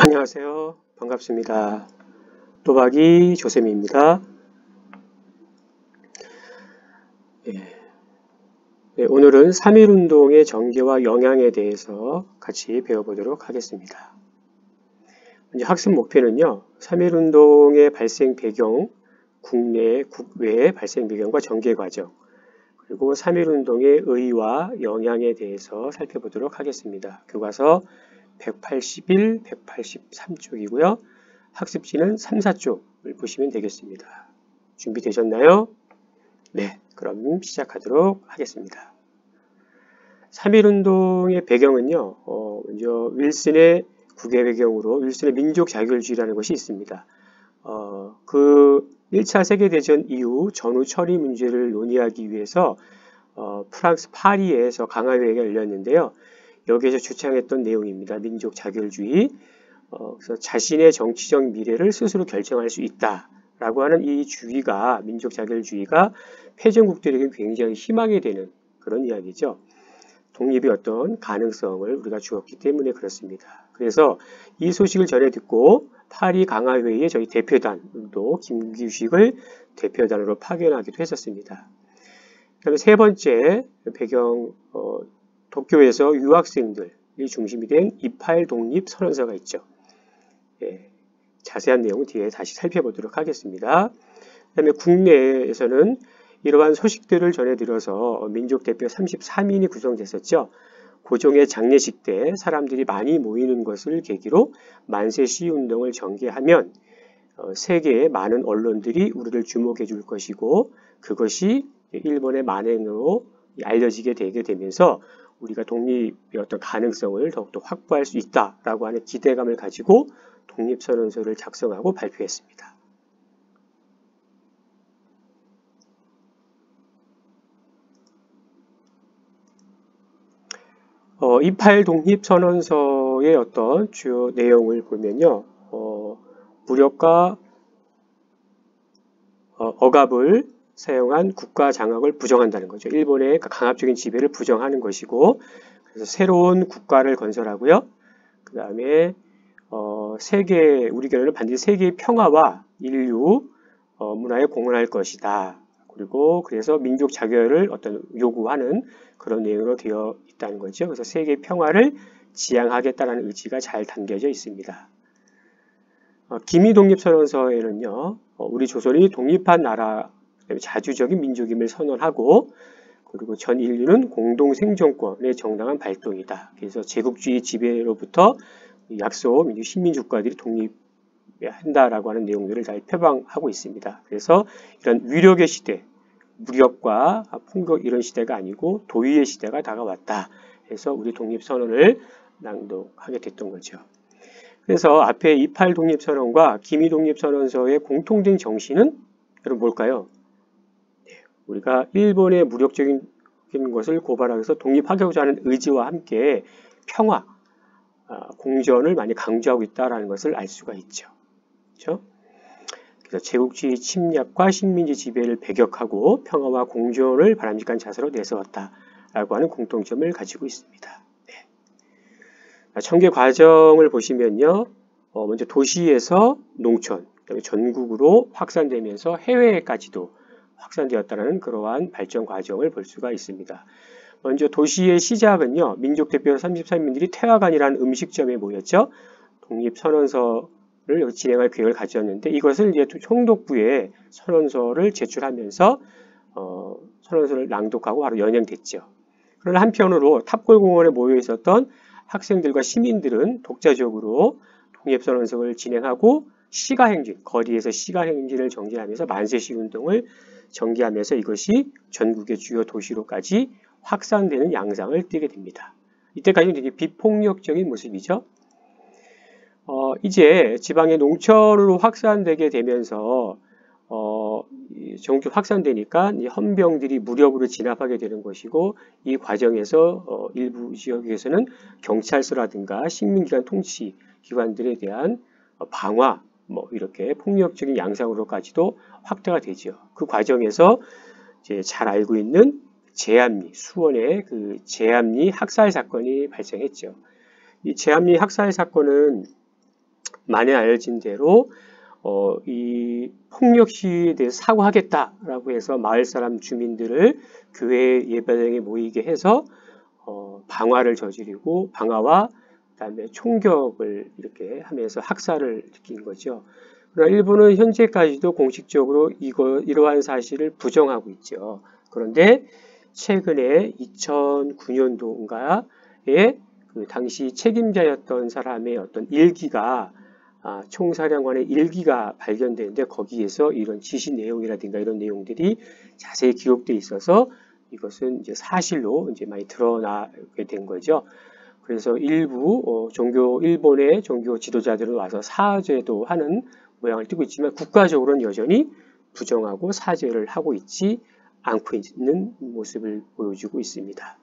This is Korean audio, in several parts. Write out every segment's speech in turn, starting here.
안녕하세요. 반갑습니다. 또박이 조쌤입니다. 오늘은 3.1운동의 전개와 영향에 대해서 같이 배워보도록 하겠습니다. 먼저 학습 목표는요. 3.1운동의 발생 배경, 국내, 국외의 발생 배경과 전개 과정, 그리고 3.1운동의 의의와 영향에 대해서 살펴보도록 하겠습니다. 교과서 181, 183쪽이고요. 학습지는 3, 4쪽을 보시면 되겠습니다. 준비되셨나요? 네, 그럼 시작하도록 하겠습니다. 3.1운동의 배경은요, 먼저 윌슨의 국외 배경으로 윌슨의 민족 자결주의라는 것이 있습니다. 그 1차 세계대전 이후 전후 처리 문제를 논의하기 위해서 프랑스 파리에서 강화회의가 열렸는데요. 여기에서 주창했던 내용입니다. 민족 자결주의. 그래서 자신의 정치적 미래를 스스로 결정할 수 있다라고 하는 이 주의가, 민족 자결주의가 패전국들에게 굉장히 희망이 되는 그런 이야기죠. 독립의 어떤 가능성을 우리가 주었기 때문에 그렇습니다. 그래서 이 소식을 전해 듣고 파리 강화회의에 저희 대표단도 김규식을 대표단으로 파견하기도 했었습니다. 그다음에 세 번째 배경, 도쿄에서 유학생들이 중심이 된 28 독립 선언서가 있죠. 자세한 내용은 뒤에 다시 살펴보도록 하겠습니다. 그 다음에 국내에서는 이러한 소식들을 전해드려서 민족대표 33인이 구성됐었죠. 고종의 장례식 때 사람들이 많이 모이는 것을 계기로 만세 시위운동을 전개하면 세계의 많은 언론들이 우리를 주목해 줄 것이고 그것이 일본의 만행으로 알려지게 되게 되면서 우리가 독립의 어떤 가능성을 더욱더 확보할 수 있다라고 하는 기대감을 가지고 독립선언서를 작성하고 발표했습니다. 이8 독립선언서의 어떤 주요 내용을 보면요. 무력과 억압을 사용한 국가 장악을 부정한다는 거죠. 일본의 강압적인 지배를 부정하는 것이고, 그래서 새로운 국가를 건설하고요. 그 다음에 우리 견해는 반드시 세계의 평화와 인류 문화에 공헌할 것이다. 그리고 그래서 민족 자결을 어떤 요구하는 그런 내용으로 되어 있다는 거죠. 그래서 세계 평화를 지향하겠다는 의지가 잘 담겨져 있습니다. 기미독립선언서에는요, 우리 조선이 독립한 나라, 자주적인 민족임을 선언하고, 그리고 전 인류는 공동생존권의 정당한 발동이다. 그래서 제국주의 지배로부터 약소 신민주국가들이 독립한다라고 하는 내용들을 잘 표방하고 있습니다. 그래서 이런 위력의 시대, 무력과 폭력 이런 시대가 아니고 도의의 시대가 다가왔다. 해서 우리 독립선언을 낭독하게 됐던 거죠. 그래서 앞에 28 독립선언과 기미 독립선언서의 공통된 정신은 여러분 뭘까요? 우리가 일본의 무력적인 것을 고발하면서 독립하고자 하는 의지와 함께 평화, 공존을 많이 강조하고 있다는 것을 알 수가 있죠. 그렇죠? 그래서 제국주의 침략과 식민지 지배를 배격하고 평화와 공존을 바람직한 자세로 내세웠다라고 하는 공통점을 가지고 있습니다. 네. 전개 과정을 보시면요. 먼저 도시에서 농촌, 그다음에 전국으로 확산되면서 해외까지도 확산되었다는 그러한 발전 과정을 볼 수가 있습니다. 먼저 도시의 시작은요. 민족대표 33인들이 태화관이라는 음식점에 모였죠. 독립선언서를 진행할 계획을 가졌는데 이것을 이제 총독부에 선언서를 제출하면서 선언서를 낭독하고 바로 연행됐죠. 그러나 한편으로 탑골공원에 모여 있었던 학생들과 시민들은 독자적으로 독립선언서를 진행하고 시가행진, 거리에서 시가행진을 정진하면서 만세시운동을 전개하면서 이것이 전국의 주요 도시로까지 확산되는 양상을 띠게 됩니다. 이때까지는 되게 비폭력적인 모습이죠. 이제 지방의 농촌으로 확산되게 되면서 전국이 확산되니까 이 헌병들이 무력으로 진압하게 되는 것이고 이 과정에서 일부 지역에서는 경찰서라든가 식민기관 통치기관들에 대한 방화, 이렇게 폭력적인 양상으로까지도 확대가 되죠. 그 과정에서 이제 잘 알고 있는 제암리, 수원의 그 제암리 학살 사건이 발생했죠. 이 제암리 학살 사건은 만에 알려진 대로 이 폭력 시위에 대해서 사과하겠다라고 해서 마을 사람 주민들을 교회 예배당에 모이게 해서 방화를 저지르고 방화와 그다음에 총격을 이렇게 하면서 학살을 일으킨 거죠. 그러나 일본은 현재까지도 공식적으로 이러한 사실을 부정하고 있죠. 그런데 최근에 2009년도인가에 그 당시 책임자였던 사람의 어떤 일기가 총사령관의 일기가 발견되는데 거기에서 이런 지시 내용이라든가 이런 내용들이 자세히 기록되어 있어서 이것은 이제 사실로 이제 많이 드러나게 된 거죠. 그래서 일부 일본의 종교 지도자들은 와서 사죄도 하는 모양을 띠고 있지만 국가적으로는 여전히 부정하고 사죄를 하고 있지 않고 있는 모습을 보여주고 있습니다.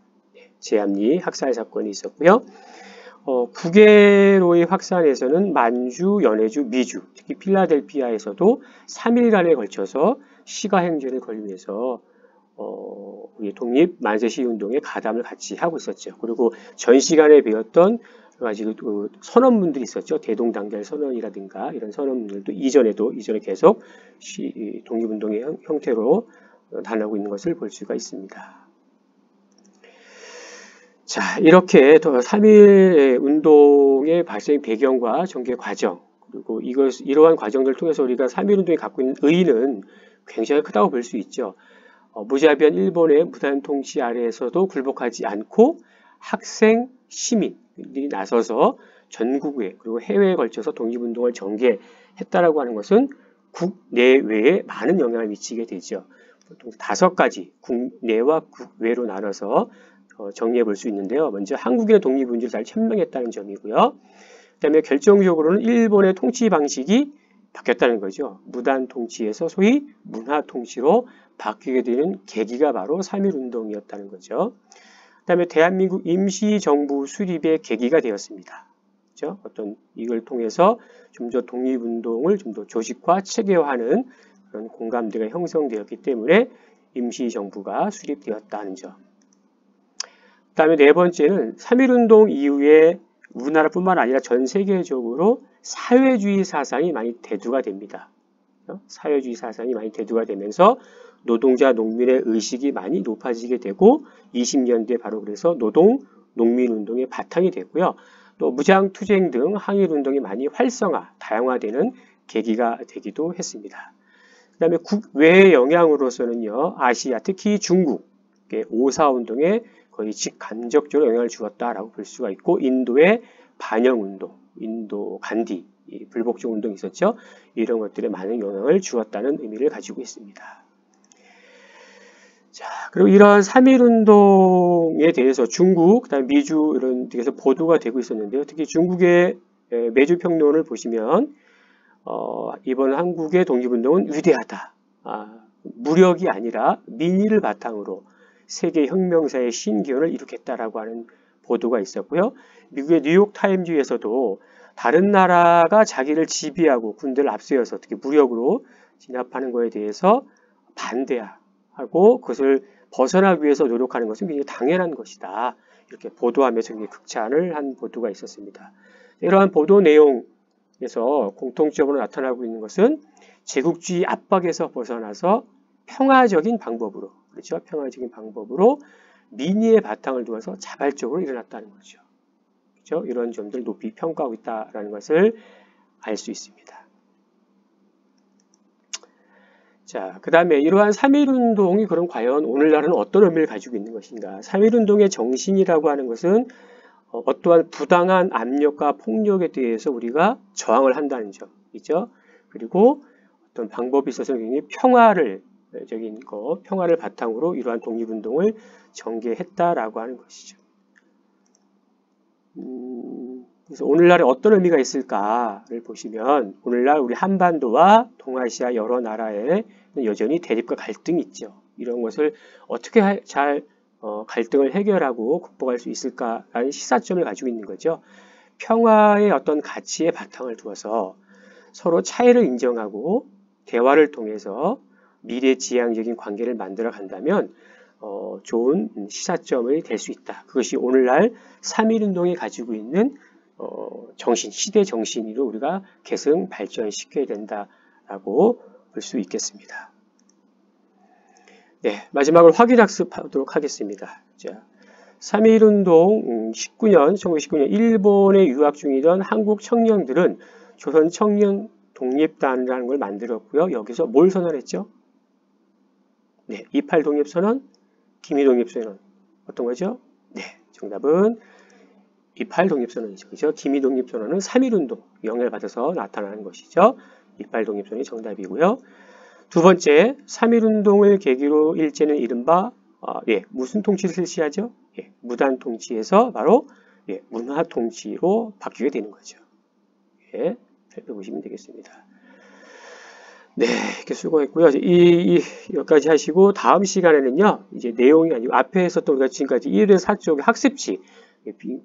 제암리 학살 사건이 있었고요. 국외로의 확산에서는 만주, 연해주, 미주, 특히 필라델피아에서도 3일간에 걸쳐서 시가행전을 걸면서 우리 독립 만세시 운동에 가담을 같이 하고 있었죠. 그리고 전 시간에 배웠던 가지고 그 선언문들이 있었죠. 대동단결 선언이라든가 이런 선언문들도 이전에 계속 독립운동의 형태로 나타나고 있는 것을 볼 수가 있습니다. 자, 이렇게 3.1 운동의 발생 배경과 전개 과정, 그리고 이러한 과정들을 통해서 우리가 3.1 운동이 갖고 있는 의의는 굉장히 크다고 볼 수 있죠. 무자비한 일본의 무단 통치 아래에서도 굴복하지 않고 학생, 시민들이 나서서 전국에 그리고 해외에 걸쳐서 독립운동을 전개했다라고 하는 것은 국내외에 많은 영향을 미치게 되죠. 보통 5가지 국내와 국외로 나눠서 정리해 볼 수 있는데요. 먼저 한국인의 독립운동을 잘 천명했다는 점이고요. 그 다음에 결정적으로는 일본의 통치 방식이 바뀌었다는 거죠. 무단 통치에서 소위 문화 통치로 바뀌게 되는 계기가 바로 3.1 운동이었다는 거죠. 그 다음에 대한민국 임시정부 수립의 계기가 되었습니다. 그렇죠? 이걸 통해서 좀 더 독립운동을 좀 더 조직화, 체계화하는 그런 공감대가 형성되었기 때문에 임시정부가 수립되었다는 점. 그 다음에 네 번째는 3.1운동 이후에 우리나라뿐만 아니라 전 세계적으로 사회주의 사상이 많이 대두가 됩니다. 사회주의 사상이 많이 대두가 되면서 노동자, 농민의 의식이 많이 높아지게 되고 20년대 바로 그래서 노동, 농민운동의 바탕이 됐고요. 또 무장투쟁 등 항일운동이 많이 다양화되는 계기가 되기도 했습니다. 그 다음에 국외의 영향으로서는요. 아시아, 특히 중국의 5.4 운동에 거의 직간접적으로 영향을 주었다라고 볼 수가 있고 인도의 반영운동, 인도 간디, 불복종 운동이 있었죠. 이런 것들에 많은 영향을 주었다는 의미를 가지고 있습니다. 자, 그리고 이러한 3.1 운동에 대해서 중국, 그다음 미주 이런 데서 보도가 되고 있었는데요. 특히 중국의 매주평론을 보시면 이번 한국의 독립운동은 위대하다. 무력이 아니라 민의를 바탕으로 세계 혁명사의 신기원을 이룩했다라고 하는 보도가 있었고요. 미국의 뉴욕타임즈에서도 다른 나라가 자기를 지배하고 군대를 앞세워서 어떻게 무력으로 진압하는 것에 대해서 반대하고 그것을 벗어나기 위해서 노력하는 것은 굉장히 당연한 것이다. 이렇게 보도하면서 굉장히 극찬을 한 보도가 있었습니다. 이러한 보도 내용에서 공통적으로 나타나고 있는 것은 제국주의 압박에서 벗어나서 평화적인 방법으로, 그렇죠? 평화적인 방법으로 민의의 바탕을 두어서 자발적으로 일어났다는 거죠. 그렇죠? 이런 점들을 높이 평가하고 있다는 것을 알 수 있습니다. 자, 그 다음에 이러한 3.1 운동이 그럼 과연 오늘날은 어떤 의미를 가지고 있는 것인가? 3.1 운동의 정신이라고 하는 것은 어떠한 부당한 압력과 폭력에 대해서 우리가 저항을 한다는 점이죠. 그리고 어떤 방법이 있어서 굉장히 평화를 바탕으로 이러한 독립운동을 전개했다라고 하는 것이죠. 그래서 오늘날에 어떤 의미가 있을까를 보시면 오늘날 우리 한반도와 동아시아 여러 나라에 여전히 대립과 갈등이 있죠. 이런 것을 어떻게 잘 갈등을 해결하고 극복할 수 있을까라는 시사점을 가지고 있는 거죠. 평화의 어떤 가치의 바탕을 두어서 서로 차이를 인정하고 대화를 통해서 미래지향적인 관계를 만들어 간다면 좋은 시사점이 될 수 있다. 그것이 오늘날 3.1 운동이 가지고 있는 정신, 시대 정신으로 우리가 계승 발전시켜야 된다라고 볼 수 있겠습니다. 네, 마지막으로 확인학습하도록 하겠습니다. 자, 3.1운동 1919년 일본에 유학 중이던 한국 청년들은 조선 청년 독립단이라는 걸 만들었고요. 여기서 뭘 선언했죠? 네, 28 독립선언, 기미 독립선언. 어떤 거죠? 네, 정답은 28 독립선언이죠. 그죠? 기미 독립선언은 3.1운동 영향을 받아서 나타나는 것이죠. 28 독립선언이 정답이고요. 두 번째, 3.1운동을 계기로 일제는 이른바 무슨 통치를 실시하죠? 무단 통치에서 바로 문화 통치로 바뀌게 되는 거죠. 살펴보시면 되겠습니다. 네, 이렇게 수고했고요. 여기까지 하시고 다음 시간에는요, 이제 내용이 아니고 앞에 했었던 우리가 지금까지 1에서 4쪽의 학습지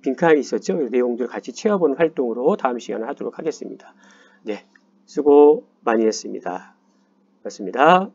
빈칸이 있었죠. 내용들 같이 채워보는 활동으로 다음 시간에 하도록 하겠습니다. 네, 수고 많이 했습니다. 고맙습니다.